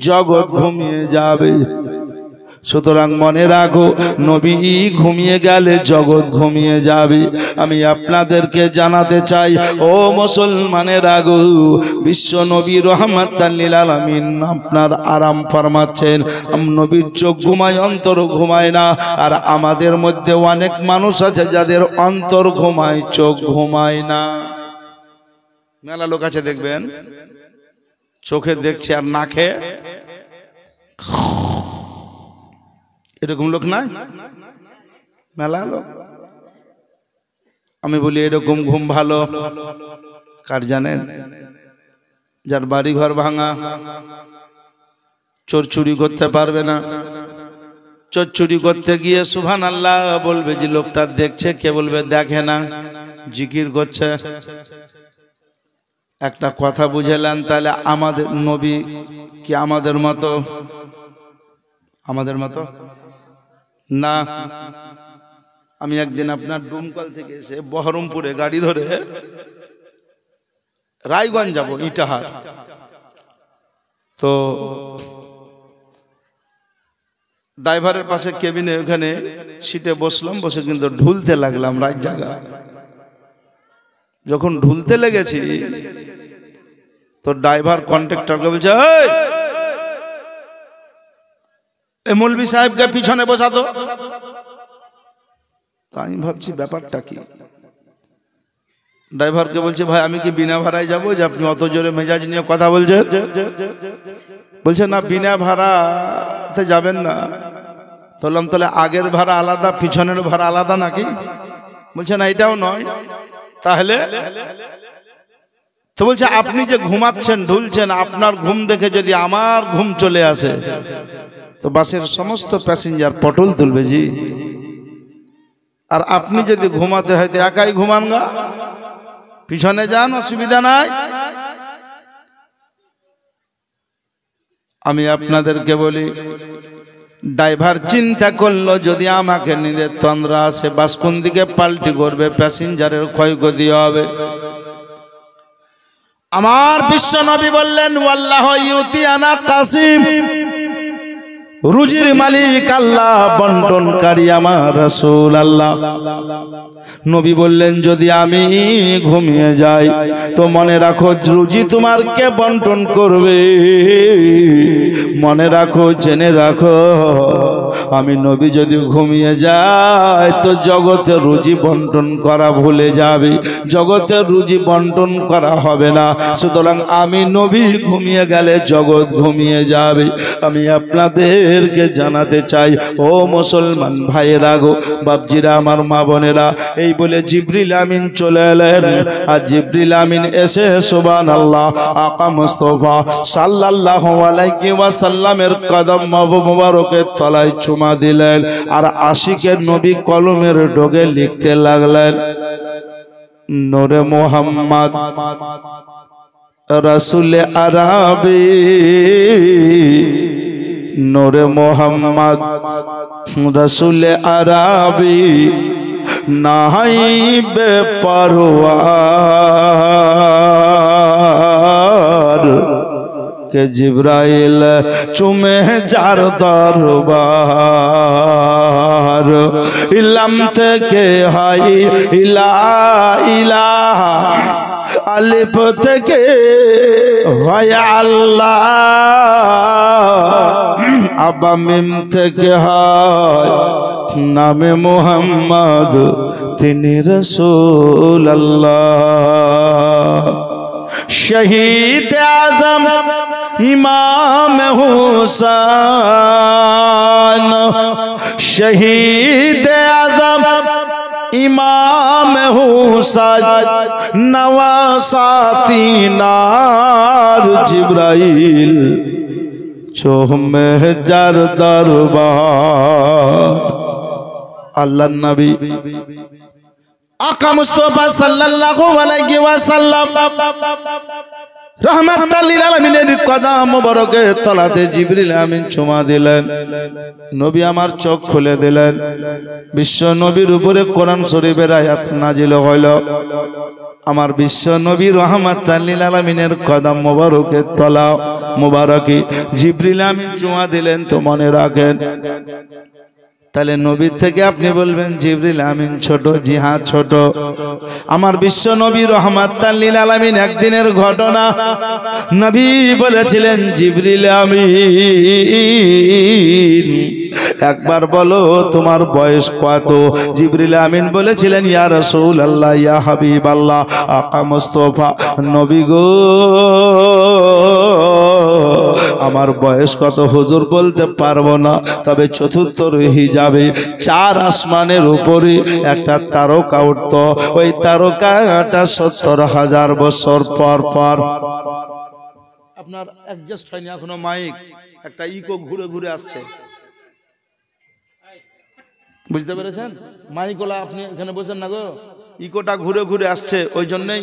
জগৎ ঘুমিয়ে যাবে। সুতরাং মনে রাখো, নবী ঘুমিয়ে গেলে জগৎ ঘুমিয়ে যাবে। আমি আপনাদেরকে জানাতে চাই, ও মুসলমানের আগো, বিশ্ব নবী রহমাতাল লিল আলামিন আপনার আরাম ফরমাচ্ছেন। নবীর চোখ ঘুমায়, অন্তর ঘুমায় না। আর আমাদের মধ্যে অনেক মানুষ আছে যাদের অন্তর ঘুমায়, চোখ ঘুমায় না। মেলা লোক আছে দেখবেন, চোখে দেখছে আর না খেয়ে, এরকম লোক নাই? মেলা লোক। আমি বলি এরকম ঘুম ভালো কার জানেন? যার বাড়ি ঘর ভাঙা, চোর চুরি করতে পারবে না। চোর চুরি করতে গিয়ে সুবহানাল্লাহ বলবে যে লোকটা দেখছে, কে বলবে দেখে না, জিকির করছে। একটা কথা বুঝেলেন তাহলে? আমাদের নবী কি আমাদের মতো? আমাদের মতো না। আমি একদিন আপনার ডুমকল থেকে এসে বহরমপুরে গাড়ি ধরে রায়গঞ্জ যাব, ইটাহার। তো ড্রাইভারের পাশে কেবিনে ওখানে সিটে বসলাম, বসে কিন্তু ঢুলতে লাগলাম রাত জায়গা। যখন ঢুলতে লেগেছি তো ড্রাইভার কন্ট্রাক্টরকে বলছে, এই মৌলভী সাহেবকে পিছনে বসাতো। আমি ভাবছি ব্যাপারটা কি। ড্রাইভারকে বলছে, ভাই আমি কি বিনা ভাড়ায় যাবো যে আপনি অত জোরে মেজাজ নিয়ে কথা বলছেন? বলছে না, বিনা ভাড়াতে যাবেন না। বললাম তাহলে আগের ভাড়া আলাদা, পিছনের ভাড়া আলাদা নাকি? বলছে না, এটাও নয়। তাহলে? তো বলছে আপনি যে ঘুমাচ্ছেন, ঢুলছেন, আপনার ঘুম দেখে যদি আমার ঘুম চলে আসে তো বাসের সমস্ত প্যাসেঞ্জার পটল তুলবে জি। আর আপনি যদি ঘুমাতে হয় তো একাই ঘুমান গা, পিছনে যান, অসুবিধা নাই। আমি আপনাদেরকে বলি, ড্রাইভার চিন্তা করলো যদি আমাকে নিদের তন্দ্রা আসে, বাস কোন দিকে পাল্টি করবে, প্যাসেঞ্জারের ক্ষয়ক্ষতি হবে। আমার বিশ্ব নবী বললেন, ওয়াল্লাহু ইউতিয়ানা কাসিম, রুজির মালিক আল্লাহ, বন্টনকারী আমার রাসূল আল্লাহ। নবী বললেন, যদি আমি ঘুমিয়ে যাই তো মনে রাখো রুজি তোমার কে বন্টন করবে। মনে রাখো, জেনে রাখো, আমি নবী যদি ঘুমিয়ে যাই তো জগতে রুজি বন্টন করা ভুলে যাবে, জগতে রুজি বন্টন করা হবে না। সুতরাং আমি নবী ঘুমিয়ে গেলে জগৎ ঘুমিয়ে যাবে। আমি আপনাদেরকে জানাতে চাই, ও মুসলমান ভাইয়েরা গো, বাপজিরা, আমার মা বোনেরা, এই বলে জিবরিল আমিন চলে এলেন। আর জিবরিল আমিন এসে সুবহানাল্লাহ আকা মুস্তাফা সাল্লাল্লাহু আলাইহি ওয়াসাল্লামের কদম মোবারকের তলায় চুমা দিলেন। আর আশিকের নবী কলমের ডগে লিখতে লাগলেন, নূরে মুহাম্মদ রাসূল আরবি, নূরে মুহাম্মদ রাসূল আরবি, নাইবে পারওয়ার কে জিবরাইল চুমে যার দরবার। ইলাম থেকে হাই ইলা ইলাহা, আলিফ থেকে হয় আল্লাহ, আবা মিম থেকে হয় নামে মুহাম্মদ, তিনি রাসূল আল্লাহ। শহীদ আজম ইমাম হুসैन, শহীদ আজম ইমাম হুসैन, নওয়াসাতি নার জিবরাইল চোমে যার দরবার। আল্লাহর নবী আকা মুস্তাফা সাল্লাল্লাহু আলাইহি ওয়াসাল্লাম রহমাতাল লিল আলামিনের কদম মোবারকে তলাতে জিবরিল আমিন চুমা দিলেন। নবী আমার চোখ খুলে দিলেন। বিশ্ব নবীর উপরে কোরআন শরীফের আয়াত নাজিল হইল, আমার বিশ্ব নবী রহমাতাল লিল আলামিনের কদম মোবারকের তলা মোবারকে জিবরিল আমিন জুমা দিলেন তো মনে রাখেন। তাহলে নবীর থেকে আপনি বলবেন জিবরিল আমিন ছোট, জি হ্যাঁ ছোট। আমার বিশ্ব নবী রহমাতাল লিল আলামিন একদিনের ঘটনা, নবী বলেছিলেন জিবরিল আমিন একবার বলো তোমার বয়স কত? জিবরিল আমিন বলেছিলেন ইয়া রাসূলুল্লাহ, ইয়া হাবিবাল্লাহ, আকা মুস্তাফা, নবী গো আমার বয়স কত হুজুর বলতে পারবো না, তবে চতুর্থ হিজাবে 4 আসমানের উপরে একটা তারকা উঠত, ওই তারকাটা 70,000 বছর পর পর। আপনার অ্যাডজাস্ট হয়নি এখনো মাইক, একটা ইকো ঘুরে ঘুরে আসছে, বুঝতে পেরেছেন? মাইকওয়ালা আপনি এখানে বসেন না গো, ইকোটা ঘুরে ঘুরে আসছে, ওই জন্যই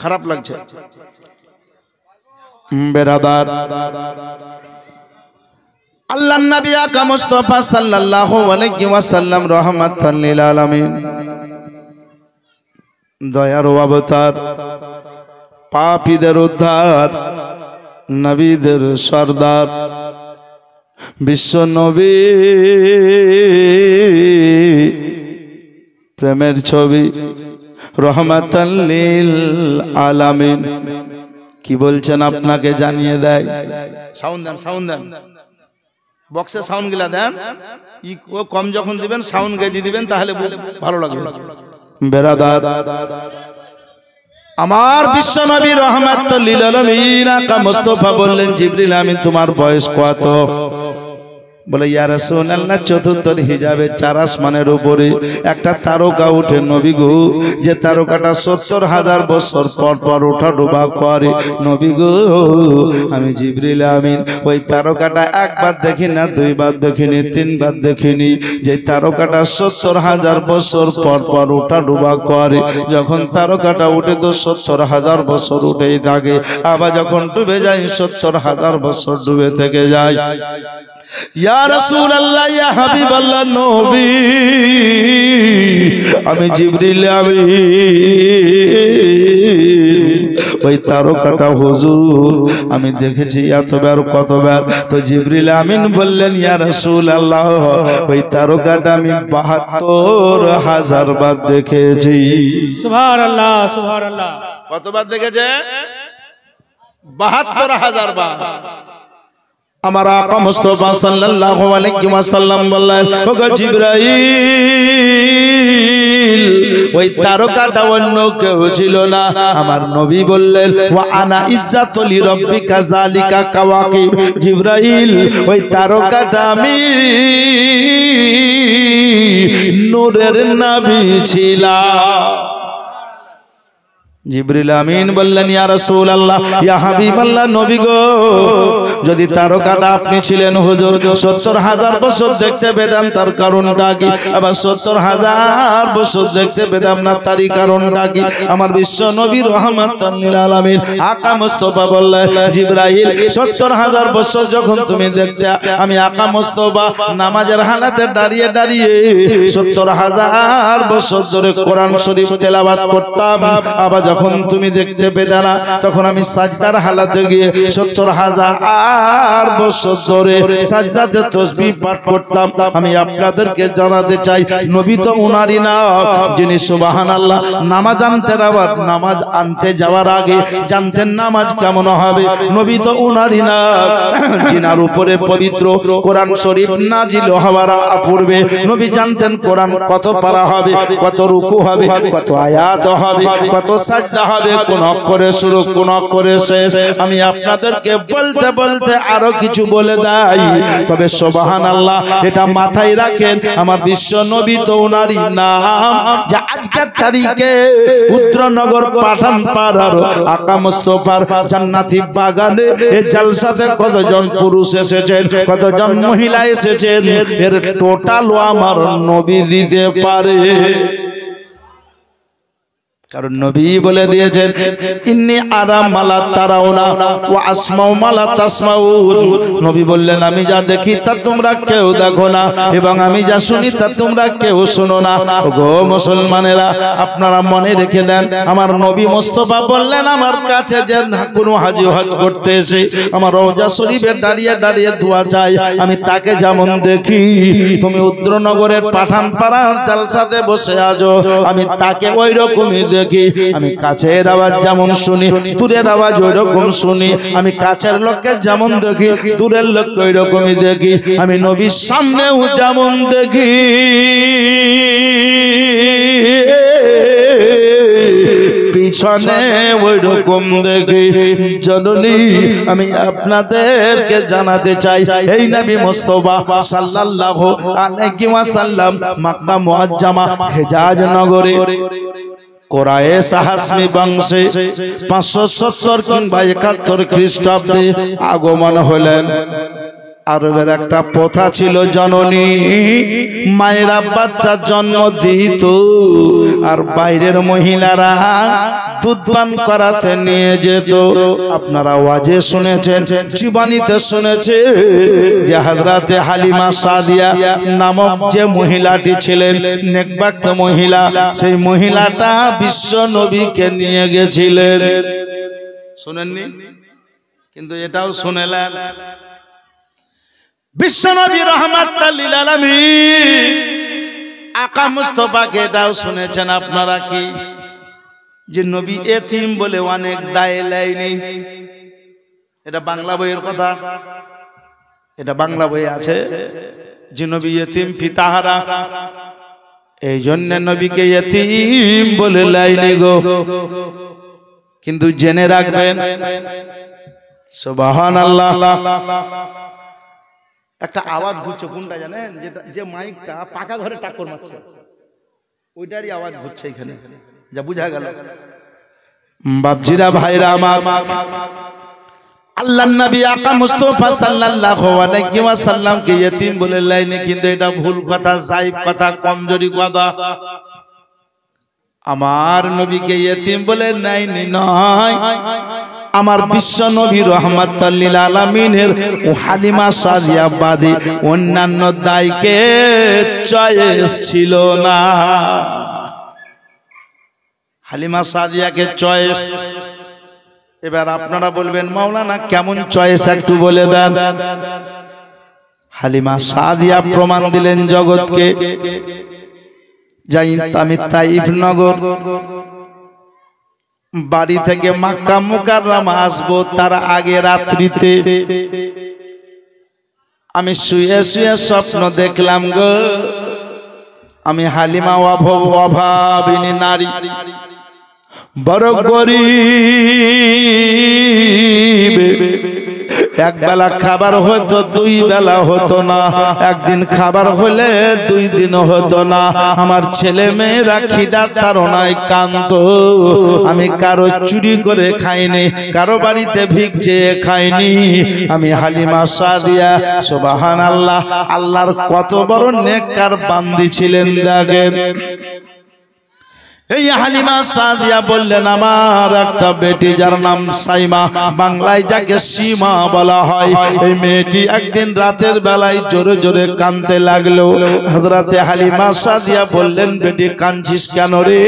খারাপ লাগছে। বেরাদার, আল্লাহর নবী আকা মুস্তাফা সাল্লাল্লাহু আলাইহি ওয়াসাল্লাম রাহমাতাল লিল আলামিন, দয়ার অবতার, পাপীদের উদ্ধার, নবীদের সরদার, বিশ্ব নবী প্রেমের ছবি রহমাতাল লিল আলামিন। কি বলছেন আপনাকে জানিয়ে দেয়। সাউন্ড দেন, সাউন্ড দেন, বক্সে সাউন্ড গুলা দেন, ও কম যখন দিবেন সাউন্ড গেজে দিবেন, তাহলে ভালো লাগবে। বেরাদার, আমার বিশ্ব নবী রহমাতুল লিল আলামিন আকা মুস্তাফা বললেন জিবরিল আমিন তোমার বয়স কত? বলে ইয়া রাসূলুল্লাহ চতুর্থ হিজাবে 4 আসমানের উপরে একটা তারকা উঠে নবী গো, যে তারকাটা 70,000 বছর পর পর ওঠা ডোবা করে। নবী গো আমি জিবরিল আমিন ওই তারকাটা একবার দেখি না, 2 বার দেখিনি, 3 বার দেখিনি, যে তারকাটা 70,000 বছর পর পর ওঠা ডোবা করে। যখন তারকাটা উঠে তো 70,000 বছর উঠেই থাকে, আবার যখন ডুবে যায় 70,000 বছর ডুবে থেকে যায়। ইয়া রাসূলুল্লাহ, ইয়া হাবিবাল্লাহ, নবী আমি জিবরিল আমিন ওই তারকাটা হুজুর আমি দেখেছি এতবার কতবার। তো জিবরিল আমিন বললেন ইয়া রাসূলুল্লাহ ওই তারকাটা আমি ৭২,০০০ বার দেখেছি। সুবহানাল্লাহ, সুবহানাল্লাহ। কতবার দেখেছে? ৭২,০০০ বার। আমার আকা মুস্তাফা সাল্লাল্লাহু আলাইহি ওয়াসাল্লাম বললেন ও জিবরাইল ওই তারকাটা অন্য কেউ ছিল না। আমার নবী বললেন ওয়া আনা ইজ্জাতুল রাব্বিকা যালিকা কাওয়াকিব। জিবরাইল ওই তারকাটা আমি নূরের নবী ছিলাম। জিবরিল আমিন বললেন ইয়া রাসূলুল্লাহ, ইয়া হাবিবাল্লাহ, নবী গো যদি তারকাটা আপনি ছিলেন হুজুর ৭০,০০০ বছর দেখতে পেতাম, তার কারণটা কি? আবার ৭০,০০০ বছর দেখতে পেতাম না, তারই কারণটা কি? আমার বিশ্ব নবী রহমাতুল লিল আলামিন আকা মুস্তাফা বললেন জিবরাইল ৭০,০০০ বছর যখন তুমি দেখতে, আমি আকা মুস্তাফা নামাজের হালাতে দাঁড়িয়ে দাঁড়িয়ে ৭০,০০০ বছর ধরে কোরআন শরীফ তেলাওয়াত করতাম। আবার যখন তুমি দেখতে পেতে না, তখন আমি সাজদার হালাতে গিয়ে ৭০,০০০ বছর ধরে সাজদাতে তাসবিহ পাঠ করতাম। আমি আপনাদেরকে জানাতে চাই নবী তো উনারই না, যিনি সুবহানাল্লাহ নামাজ আনতেন, আবার নামাজ আনতে যাওয়ার আগে জানতেন নামাজ কেমন হবে। নবী তো উনারই না, যিনার উপরে পবিত্র কোরআন শরীফ নাজিল হওয়ার পূর্বে নবী জানতেন কোরআন কত পারা হবে, কত রুকু হবে, কত আয়াত হবে, কত সাজদা হবে, কোন অক্ষরে শুরু কোন অক্ষরে শেষ। আমি আপনাদেরকে বলতে বলতে আরো কিছু বলে দেই, তবে সুবহানাল্লাহ এটা মাথায় রাখেন। আমার বিশ্ব নবী তো উনারই নাম, যে আজকের তারিখে উত্তরনগর পাঠানপাড়ার আকা মুস্তাফার জান্নাতি বাগানে এই জলসাতে কতজন পুরুষ এসেছেন, কতজন মহিলা এসেছেন, এর টোটাল আমার নবী দিতে পারে। কারণ নবী বলে দিয়েছেন ইন্নী আরা মালা তারাউনা ওয়া আসমাউ মালা তাসমাউন। নবী বললেন আমি যা দেখি তা তোমরা কেউ দেখো না এবং আমি যা শুনি তা তোমরা কেউ শোনো না। গো মুসলমানেরা, আপনারা মনে রেখে দেন, আমার নবী মুস্তাফা বললেন আমার কাছে যে কোনো হাজী হজ করতে এসে আমার রওজা শরীফে দাঁড়িয়ে দাঁড়িয়ে দোয়া চাই, আমি তাকে যেমন দেখি, তুমি উদ্রনগরের পাঠানপাড়ার জালসাতে বসে আছো, আমি তাকে ওই রকমই দেখি। আমি কাছের আওয়াজ যেমন শুনি, দূরের আওয়াজ ওই রকম শুনি। আমি কাছের লোককে যেমন দেখি, দূরের লোককে ওই রকমই দেখি। আমি নবীর সামনেও যেমন দেখি, পিছনে ওই রকম দেখি। জননী, আমি আপনাদেরকে জানাতে চাই, এই নবী মুস্তাফা সাল্লাল্লাহু আলাইহি ওয়াসাল্লাম মক্কা মুআজ্জামা হিজাজ নগরে কোরাইশ হাসমি বংশে 570 কিংবা 71 খ্রিস্টাব্দে আগমন হলেন। আরবের একটা প্রথা ছিল, জননী মায়েরা বাচ্চা জন্ম দিত আর বাইরের মহিলারা দুধ পান করাতে নিয়ে যেত। আপনারা ওয়াজে শুনেছেন, জীবনীতে শুনেছে যে হযরতে হালিমা সাদিয়া নামক যে মহিলাটি ছিলেন, নেকবাক্ত মহিলা, সেই মহিলাটা বিশ্ব নবীকে নিয়ে গেছিলেন। শুনেননি? কিন্তু এটাও শুনেলেন, বিশ্বনবী রাহমাতুল লিল আলামিন আকা মুস্তাফাকে এটাও শুনেছেন আপনারা কি, যে নবী এতিম বলে অনেক দায়ে লাইনি। এটা বাংলা বইয়ের কথা, এটা বাংলা বই আছে যে নবী এতিম পিতাহারা, এই জন্য নবীকে এতিম বলে লাইনি গো। কিন্তু জেনে রাখবেন, সুবহানাল্লাহ, একটা আওয়াজ ঘুরছে, কোনটা জানেন? যেটা যে মাইকটা পাকা ঘরে টাক্কর মারছে, ওইটারই আওয়াজ ঘুরছে এখানে, যা বুঝা গেল। বাপজিরা ভাইরা আমার, আল্লাহর নবী আকা মুস্তাফা সাল্লাল্লাহু আলাইহি ওয়াসাল্লাম কে ইতিম বলে লাইনে, কিন্তু এটা ভুল কথা, যায়িব কথা, কমজোরি কথা। আমার নবীকে ইতিম বলে লাইনে নয়, আমার বিশ্ব নবী রাহমাতুল লিল আলামিনের হালিমা সাদিয়া বাদী অন্যান্য দায়কে চয়েস ছিল না। হালিমা সাদিয়াকে চয়েস। এবার আপনারা বলবেন মাওলানা কেমন চয়েস একটু বলে দেন। হালিমা সাদিয়া প্রমাণ দিলেন জগৎকে। যাই আমি তাইফ নগর, বাড়ি থেকে মক্কা মুকাররমা আসবো তার আগে রাত্রিতে আমি শুয়ে শুয়ে স্বপ্ন দেখলাম গো, আমি হালিমা অভাবিনী নারী, বড় গরীব, এক বেলা খাবার হতো, দুই বেলা হতো না, একদিন খাবার হলে 2 দিন হতো না। আমার ছেলে মেয়েরা খিদার তাড়নায় কাঁদত। আমি কারো চুরি করে খাইনি, কারো বাড়িতে ভিক চেয়ে খাইনি। আমি হালিমা সাদিয়া, সুবহানাল্লাহ, আল্লাহর কত বড় নেককার বান্দি ছিলেন দেখেন। এই হালিমা সাদিয়া বললেন আমার একটা বেটি যার নাম সাইমা, বাংলায় যাকে সীমা বলা হয়, এই মেয়েটি একদিন রাতের বেলায় জোরে জোরে কাঁদতে লাগলো। হযরতে হালিমা সাদিয়া বললেন বেটি কাঁদছিস কেন রে?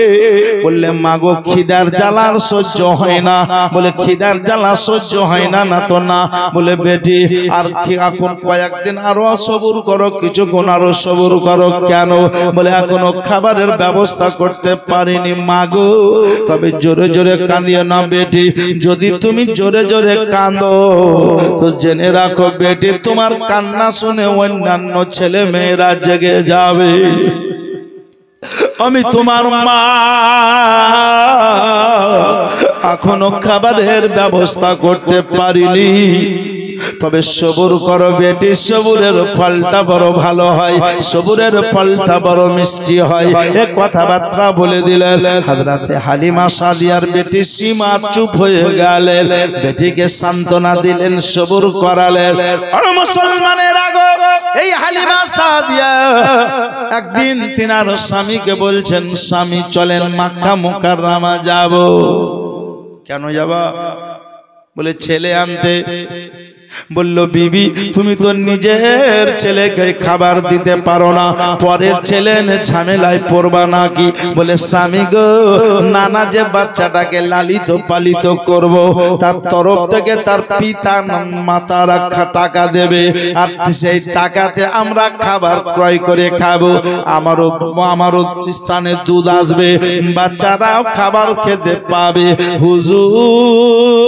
বললে মাগো খিদার জ্বালা সহ্য হয় না। বলে খিদার জ্বালা সহ্য হয় না? না তো না। বলে বেটি আর এখন কয়েকদিন আরো সবুর করো, কিছুক্ষণ আরো সবুর করো। কেন? বলে এখনো খাবারের ব্যবস্থা করতে পারি মাগো। তবে জোরে জোরে কাঁদিও না বেটি, যদি তুমি জোরে জোরে কাঁদো তো জেনে রাখো বেটি তোমার কান্না শুনে অন্যান্য ছেলে মেয়েরা জেগে যাবে। আমি তোমার মা, এখনো খাবারের ব্যবস্থা করতে পারিনি। তবে সবুর করো বেটি, সবুরের ফলটা বড় ভালো হয়, সবুরের ফলটা বড় মিষ্টি হয়। এ কথাবার্তা বলে দিলেন। হযরতে হালিমা সাদিয়ার বেটি সীমা চুপ হয়ে গেলেন, বেটিকে সান্ত্বনা দিলেন, সবুর করালেন। আর মুসলমানের আগো এই হালিমা সাদিয়া একদিন তিনার স্বামীকে বলছেন, স্বামী চলেন মক্কা মুকাররমা যাব। কেন যাবা? বলে ছেলে আনতে। বলল বিবি তুমি তো নিজের ছেলেকে খাবার দিতে পারো না, পরের ছেলে ঝামেলায় পড়বা নাকি? বলে স্বামী গো, নানা যে বাচ্চাটাকে লালিত পালিত করব তার তরফ থেকে তার পিতা মাতারা টাকা দেবে, আর সেই টাকাতে আমরা খাবার ক্রয় করে খাবো। আমারও স্থানে দুধ আসবে, বাচ্চারাও খাবার খেতে পাবে। হুজুর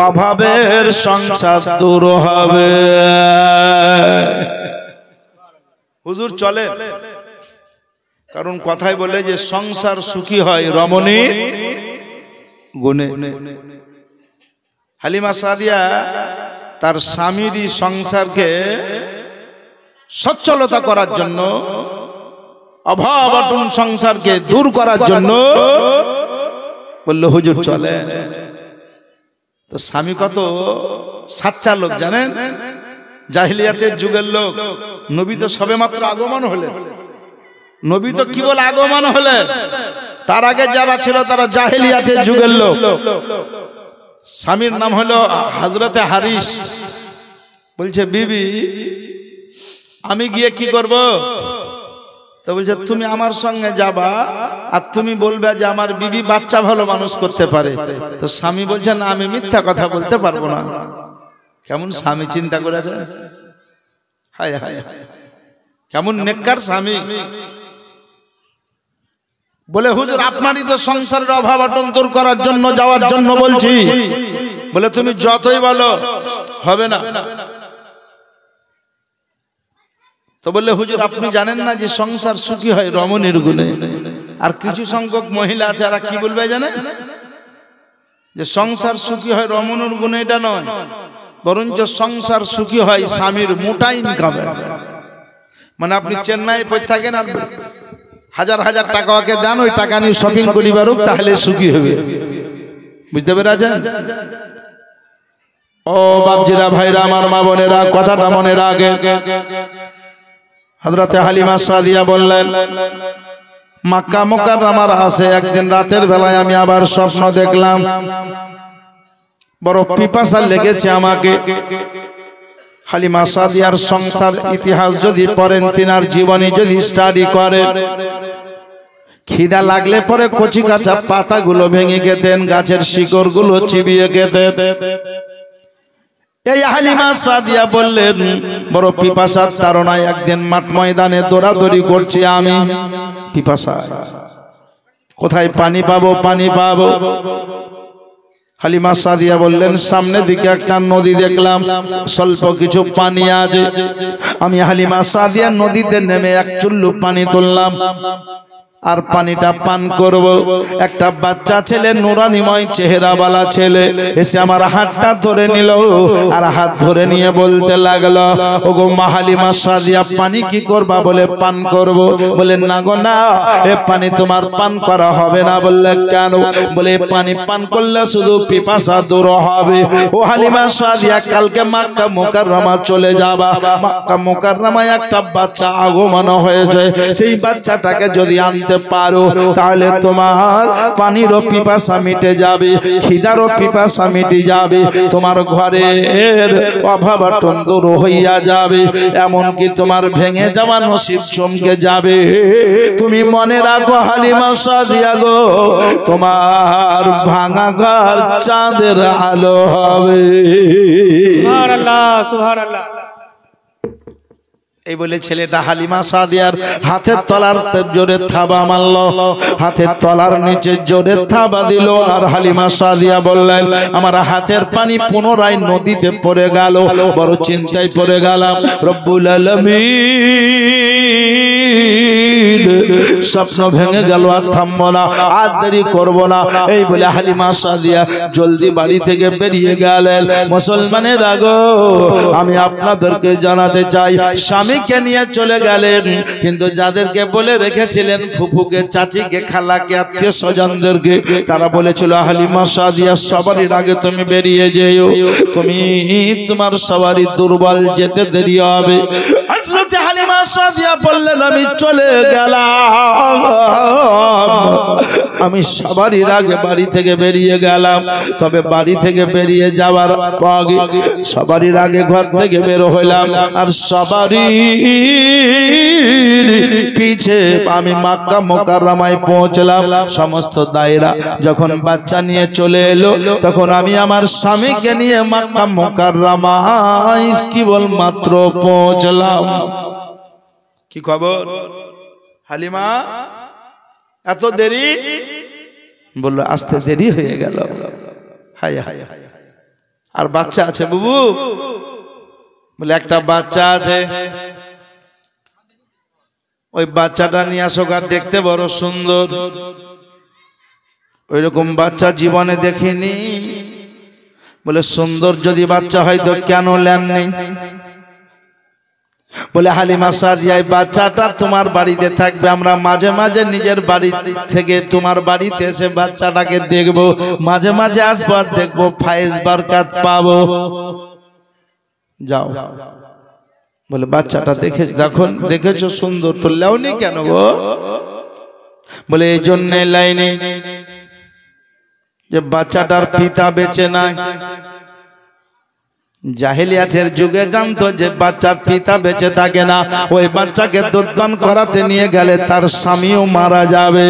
অভাবের সংসার দূর হবে। হুজুর চলে, কারণ কথাই বলে যে সংসার সুখী হয় রমণীর গুণে। হালিমা সাদিয়া তার স্বামীরই সংসারকে সচ্ছলতা করার জন্য, অভাব অটন সংসারকে দূর করার জন্য বলল হুজুর চলে। তো স্বামী কত সাচ্চা লোক জানেন, জাহিলিয়াতের যুগের লোক। নবী তো সবেমাত্র আগমন হলেন, নবী তো কি বলে আগমন হলেন, তার আগে যারা ছিল তারা জাহিলিয়াতের যুগের লোক। স্বামীর নাম হলো হযরতে হারিস। বলছে বিবি আমি গিয়ে কি করব? তো বলছে তুমি আমার সঙ্গে যাবা, আর তুমি বলবে যে আমার বিবি বাচ্চা ভালো মানুষ করতে পারে। তো স্বামী বলছে না, আমি মিথ্যা কথা বলতে পারবো না। কেমন স্বামী চিন্তা করেছে, হায় হায় কেমন নেককার স্বামী। বলে হুজুর আপনারই তো সংসারের অভাব অটন দূর করার জন্য যাওয়ার জন্য বলছি। বলে তুমি যতই বলো হবে না। তো বললে হুজুর আপনি জানেন না যে সংসার সুখী হয় রমণীর গুণে। আর কিছু সংখ্যক মহিলা আছে, আর কি বলবে জানেন, যে সংসার সুখী হয় রমণীর গুণে। এটা নয়, বরঞ্চ সংসার সুখী হয় স্বামীর মোটা ইনকামে। মানে আপনি চেন্নাই পড়ে থাকেন আর হাজার হাজার টাকা ওকে দেন, ওই টাকা নিয়ে শপিং করি পারুক, তাহলে সুখী হবে। বুঝতে পেরেছেন? ও বাপজিরা ভাইরা আমার মা বোনেরা, কথাটা মনে রাখে। হযরতে হালিমা সাদিয়া বললেন মক্কা মুকাররমার আসে একদিন রাতের বেলায় আমি আবার স্বপ্ন দেখলাম, বড় পিপাসা লেগেছে আমাকে। হালিমা সাদিয়ার সংসার ইতিহাস যদি পড়েন, তিনার জীবনী যদি স্টাডি করেন, খিদা লাগলে পরে কচি কাঁচা পাতাগুলো ভেঙে খেতেন, গাছের শিকড়গুলো চিবিয়ে খেতেন। এই হালিমা সাদিয়া বললেন বড় পিপাসার তাড়নায় একদিন মাঠ ময়দানে দৌড়াদৌড়ি করছি আমি, পিপাসা কোথায় পানি পাবো, পানি পাবো। হালিমা সাদিয়া বললেন সামনের দিকে একটা নদী দেখলাম, স্বল্প কিছু পানি আছে। আমি হালিমা সাদিয়া নদীতে নেমে এক চুল্লু পানি তুললাম, আর পানিটা পান করব। একটা বাচ্চা ছেলে, নুরানিময় চেহারাওয়ালা ছেলে, এসে আমার হাতটা ধরে নিল, আর হাত ধরে নিয়ে বলতে লাগলো, ওগো মা হালিমা সাদিয়া পানি কি করবা? বলে পান করব। বলে না গো না, এ পানি তোমার পান করা হবে না। বললে কেন? বলে পানি পান করলে শুধু পিপাসা দূর হবে। ও হালিমা সাদিয়া কালকে মক্কা মুকাররমা চলে যাবা, মক্কা মুকাররমায় একটা বাচ্চা আগমন হয়েছে, সেই বাচ্চাটাকে যদি আনতে পারো তাহলে তোমার পানিরও পিপাসা মিটে যাবে, খিদারও পিপাসা মিটে যাবে, তোমার ঘরের অভাব অনটন দূর হইয়া যাবে, এমনকি তোমার ভেঙে যাওয়া নসিব চমকে যাবে। তুমি মনে রাখো হালিমা সাদিয়া গো, তোমার ভাঙা ঘর চাঁদের আলো হবে। সুবহানাল্লাহ, সুবহানাল্লাহ। এই বলে ছেলেটা হালিমা সাদিয়ার হাতের তলার জোরে থাবা মারল, হাতের তলার নিচে জোরে থাবা দিল। আর হালিমা সাদিয়া বললেন আমার হাতের পানি পুনরায় নদীতে পড়ে গেল। বড় চিন্তায় পড়ে গেলাম। রব্বুল আলামিন স্বপ্ন ভেঙে গেল, আর থামবো না, আর দেরি করবো না, এই বলে হালিমা সাদিয়া জলদি বাড়ি থেকে বেরিয়ে গেলেন। মুসলমানের আগো আমি আপনাদেরকে জানাতে চাই, স্বামীকে নিয়ে চলে গেলেন, কিন্তু যাদেরকে বলে রেখেছিলেন ফুফুকে, চাচিকে, খালাকে, আত্মীয় স্বজনদেরকে, তারা বলেছিল হালিমা সাদিয়া সবারই আগে তুমি বেরিয়ে যেও, তুমি তোমার সবারই দুর্বল, যেতে দেরি হবে। হযরত হালিমা সাদিয়া বললেন আমি চলে গেলাম, আমি সবারই আগে বাড়ি থেকে বেরিয়ে গেলাম, তবে বাড়ি থেকে বেরিয়ে যাওয়ার আগে সবারই আগে ঘর থেকে বের হইলাম, আর সবারই পিছে আমি মক্কা মুকাররমায় পৌঁছলাম। সমস্ত দায়রা যখন বাচ্চা নিয়ে চলে এলো, তখন আমি আমার স্বামীকে নিয়ে মক্কা মুকাররমায় কেবলমাত্র পৌঁছলাম। কি খবর হালিমা, এত দেরি? বললো আসতে দেরি হয়ে গেল। হায় হায়, আর বাচ্চা আছে বুবু? বলে একটা বাচ্চা আছে, ওই বাচ্চাটা নিয়ে আসো, আর দেখতে বড় সুন্দর, ওই রকম বাচ্চা জীবনে দেখিনি। বলে সুন্দর যদি বাচ্চা হয় তো কেন নেননি? বলে হালিমা সাদিয়া এই বাচ্চাটা তোমার বাড়িতে থাকবে, আমরা মাঝে মাঝে নিজের বাড়ি থেকে তোমার বাড়িতে এসে বাচ্চাটাকে দেখবো, মাঝে মাঝে আসবো আর দেখবো, ফায়েজ বরকত পাবো। যাও। বলে বাচ্চাটা দেখেছো সুন্দর, তো লেওনি কেন গো? বলে এই জন্য লাইনে যে বাচ্চাটার পিতা বেঁচে নাই। জাহেলিয়াতের যুগে জানতো যে বাচ্চার পিতা বেঁচে থাকে না, ওই বাচ্চাকে দুধপান করাতে নিয়ে গেলে তার স্বামীও মারা যাবে,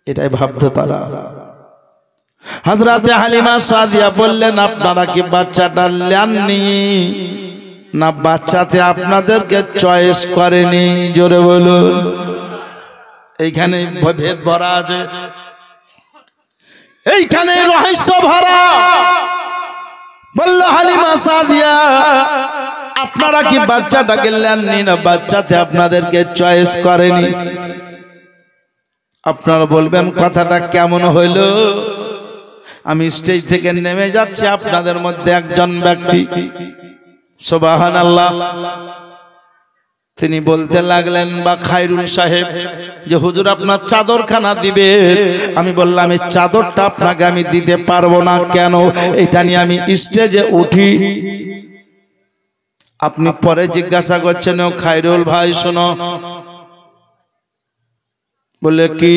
এটাই ভাবতো তারা। হযরত হালিমা সাদিয়া বললেন আপনারা কি বাচ্চাটা নেননি না বাচ্চাতে আপনাদেরকে চয়েস করেনি? জোরে বলুন। এইখানে ভেদ ভরা আছে, এইখানে রহস্য ভরা। বললো হালিমা সাদিয়া আপনারা কি বাচ্চাটাকে নেননি না বাচ্চাতে আপনাদেরকে চয়েস করেনি? আপনারা বলবেন কথাটা কেমন হইল? আমি স্টেজ থেকে নেমে যাচ্ছি, আপনাদের মধ্যে একজন ব্যক্তি সুবহানাল্লাহ তিনি বলতে লাগলেন, বা খায়রুল সাহেব, যে হুজুর আপনার চাদরখানা দিবে। আমি বললাম এই চাদরটা আপনাকে আমি দিতে পারবো না। কেন? এটা নিয়ে আমি স্টেজে উঠি। আপনি পরে জিজ্ঞাসা করছেন, ও খায়রুল ভাই শোনো। বলে কি?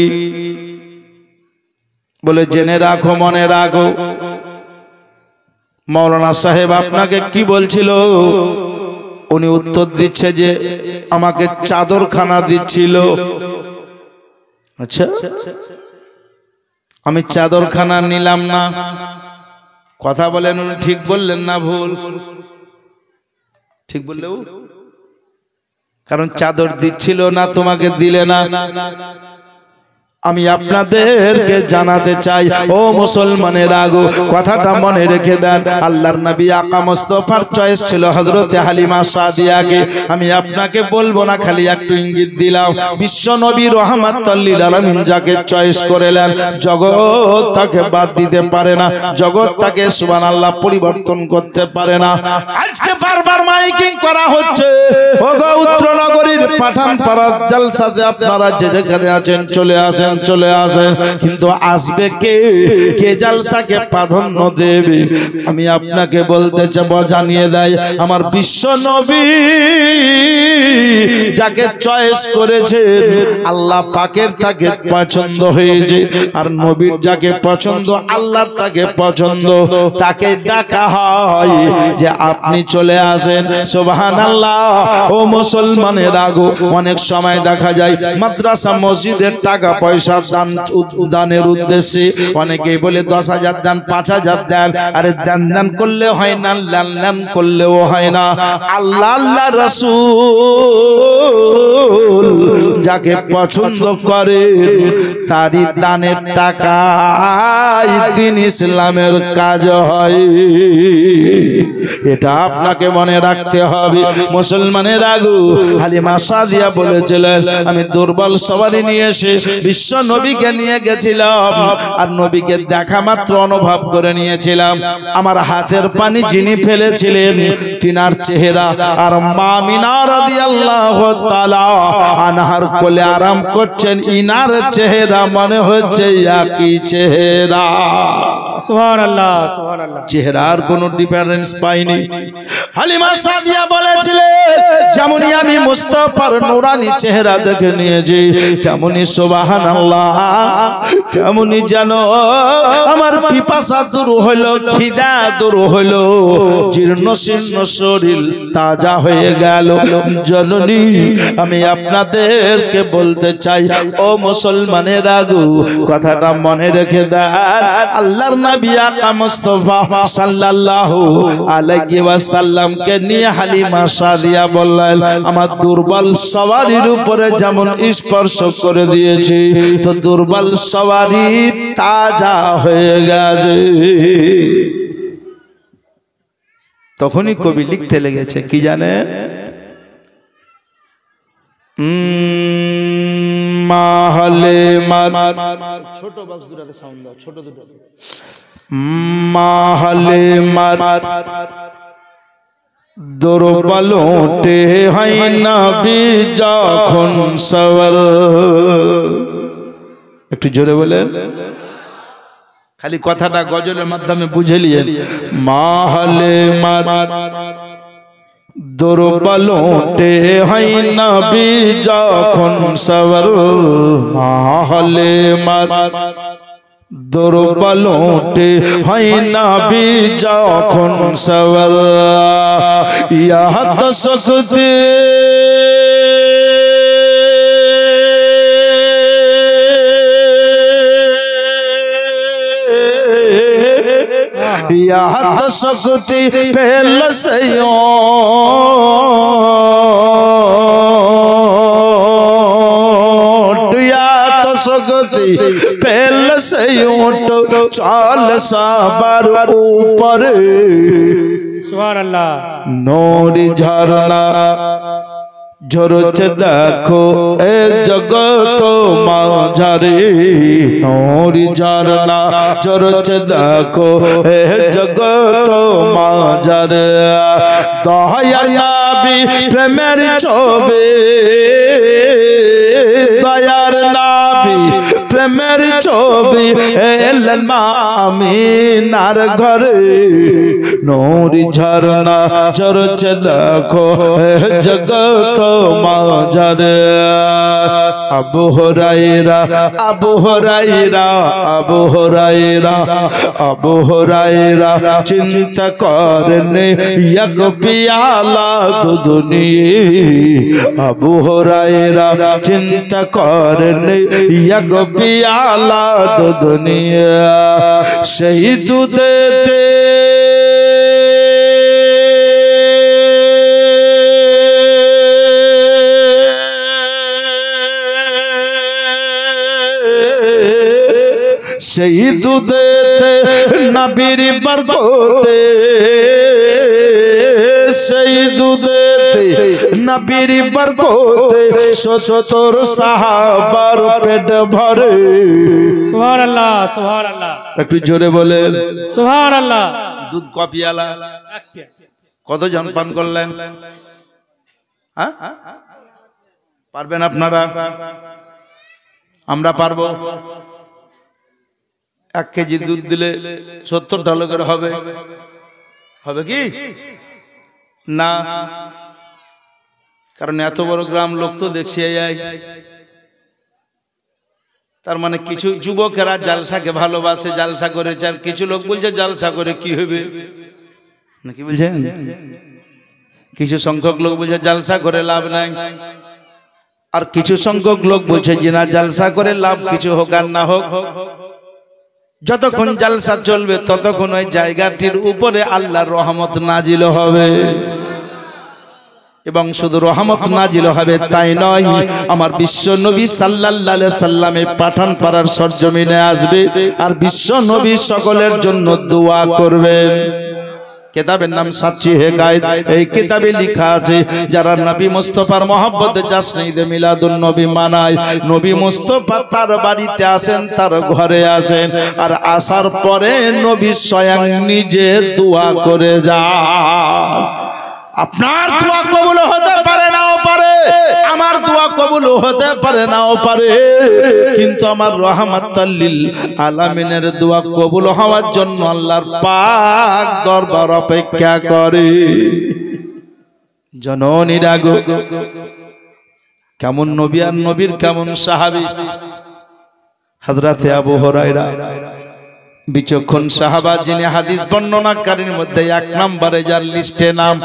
বলে জেনে রাখো, মনে রাখো, মাওলানা সাহেব আপনাকে কি বলছিল? উনি উত্তর দিচ্ছে যে আমাকে চাদরখানা দিচ্ছিল। আচ্ছা, আমি চাদরখানা নিলাম না। কথা বলেন, উনি ঠিক বললেন না ভুল? ঠিক বললেও, কারণ চাদর দিচ্ছিল না, তোমাকে দিলে না। আমি আপনাদেরকে জানাতে চাই, ও মুসলমানের আগো কথাটা মনে রেখে দেন। আল্লাহর নবী আকা মুস্তাফার চয়েস ছিল হযরতে হালিমা সাদিয়াকে। আমি আপনাকে বলবো না, খালি একটু ইঙ্গিত দিলাম। বিশ্ব নবী রাহমাতুল লিল আলামিন যাকে চয়েস করেলেন, জগৎ তাকে বাদ দিতে পারে না, জগৎ তাকে সুবহানাল্লাহ পরিবর্তন করতে পারে না। আজকে বারবার মাইকিং করা হচ্ছে, ওগো উত্তরনগরীর পাঠানপাড়ার জলসাতে আপনারা যে যেখানে আছেন চলে আসেন, চলে আসেন। কিন্তু আসবে কে? কে জলসাকে প্রাধান্য দেবে? আমি আপনাকে বলতে চাই, জানিয়ে দেয় আমার বিশ্ব নবী যাকে চয়েস করেছে, আল্লাহ পাকের তাকে পছন্দ হয়েছে। আর নবীর যাকে পছন্দ, আল্লাহর তাকে পছন্দ, তাকে ডাকা হয় যে আপনি চলে আসেন। সুবহানাল্লাহ। ও মুসলমানের আগো অনেক সময় দেখা যায় মাদ্রাসা মসজিদের টাকা পয়সা দানের উদ্দেশ্যে অনেকেই বলে 10,000 দেন, 5,000 দেন। আরে দান করলে হয় না, লান করলেও হয় না। আল্লাহ আল্লাহ রাসূল যাকে পছন্দ করে তারই দানের টাকায় দিন ইসলামের কাজ হয়। এটা আপনাকে মনে রাখতে হবে। মুসলমানের আগু হালিমা সাদিয়া বলেছিলেন, আমি দুর্বল সবারই নিয়ে এসে বিশ্ব নবীকে নিয়ে গেছিলাম, আর নবীকে দেখা মাত্র অনুভব করে নিয়েছিলাম। আমার হাতের পানি যিনি ফেলেছিলেন তিনার চেহারা আর মা আমিনা রাদিয়াল্লাহু তাআলা আনহার কোলে আরাম করছেন ইনার চেহারা মনে হচ্ছে একই চেহারা। সুবহানাল্লাহ সুবহানাল্লাহ। চেহারার কোনো ডিফারেন্স পাইনি। হালিমা সাদিয়া বলেছিলেন, যেমনই আমি মুস্তাফার নূরানি চেহারা দেখে নিয়েছি তেমনি সুবহানাল্লাহ, তেমনি যেন আমার পিপাসা দূর হলো, খিদা দূর হলো, জীর্ণ শীর্ণ শরীর তাজা হয়ে গেল। জননী আমি আপনাদেরকে বলতে চাই, ও মুসলমানের আগু কথাটা মনে রেখে দেন। আল্লাহর নবী আকা মুস্তাফা সাল্লাল্লাহু আলাইহি ওয়াসাল্লাম কে নিয়ে হালিমা সাদিয়া বললেন, আমার দুর্বল সওয়ারির উপরে যেমন স্পর্শ করে দিয়েছি তো দুর্বল সওয়ারি তাজা হয়ে গেছে। তখনই কবি লিখতে লেগেছে কি জানে, মাহলে ছোট বক্স দুটাতে সাউন্ড দাও, ছোট দুটো মাহলে মার দুর্বলোটে হয় নবী যখন সওয়ার। একটু জোরে বলেন, খালি কথাটা গজলের মাধ্যমে বুঝে নিয়েন। মাহলে মার দুর্বলোটে হয় নবী যখন সওয়ার, মাহলে মার দুর্বলোটে হয় নবী যখন সওয়ার। ইয়া তো সস্তে याद सकती पहल से याद सकती पहल से चाल साबर ऊपर सुभानअल्लाह। नूरी झरना ঝরছে দেখো এ জগত মাঝারে, নূরি ঝরনা ঝরছে দেখো এ জগত মাঝারে। দয়ার নবী প্রেমের ছবি, দয়ার নবী প্রেমের ছবি এলেন মা আমিনার ঘরে, নূরি ঝরনা ঝরছে দেখো এ জগত মাঝারে। আবু হুরায়রা আবু হুরায়রা আবু হুরায়রা আবু হুরায়রা চিন্তা করেন এক পিয়ালা দুধ নিয়ে, আবু হুরায়রা চিন্তা করেন এক পিয়ালা দুধ নিয়ে, সেই দুধেতে সেই দুধেতে নবীর বরকতে, সেই দুধেতে নবীর বরকতে 70 সাহাবার পেট ভরে। সুবহানাল্লাহ সুবহানাল্লাহ। একটু জোরে বলেন সুবহানাল্লাহ। দুধ কপিয়ালা কত জন পান করলেন? হ্যাঁ পারবেন আপনারা? আমরা পারবো? 1 কেজি দুধ দিলে 70টা লোকের হবে, হবে কি না? কারণ এত বড় গ্রাম লোক তো দেখছি যায়। তার মানে কিছু যুবকেরা জালসাকে ভালোবাসে, জালসা করেছে, আর কিছু লোক বলছে জালসা করে কি হবে, নাকি বলছেন? কিছু সংখ্যক লোক বলছে জালসা করে লাভ নাই, আর কিছু সংখ্যক লোক বলছে যে না জালসা করে লাভ কিছু হোক আর না হোক, যতক্ষণ জালসা চলবে ততক্ষণ ওই জায়গাটির উপরে আল্লাহর রহমত নাজিল হবে। এবং শুধু রহমত নাজিল হবে তাই নয়, আমার বিশ্ব নবী সাল্লাল্লাহু আলাইহি সাল্লামে পাঠান পাড়ার সরজমিনে আসবে আর বিশ্ব নবী সকলের জন্য দোয়া করবেন। কিতাবের নাম সাচ্চি হেকায়েত। এই কিতাবে লেখা আছে যারা নবী মুস্তাফার মহব্বতে জশ্ন ঈদ মিলাদুন নবী মানায়, নবী মুস্তাফা তার বাড়িতে আসেন, তার ঘরে আসেন, আর আসার পরে নবী স্বয়ং নিজে দোয়া করে যান। আপনার দোয়া কবুল হতে পারে নাও পারে, আমার দোয়া কবুল হতে পারে নাও পারে, কিন্তু আমার রাহমাতাল লিল আলামিনের দোয়া কবুল হওয়ার জন্য আল্লাহর পাক দরবার অপেক্ষা করে। জননীরা গো, কেমন নবী আর নবীর কেমন সাহাবী। হযরতে আবু হুরায়রা বিচক্ষণ সাহাবা, যিনি হাদিস বর্ণনাকারীর মধ্যে 1 নম্বরে যার লিস্টে নাম।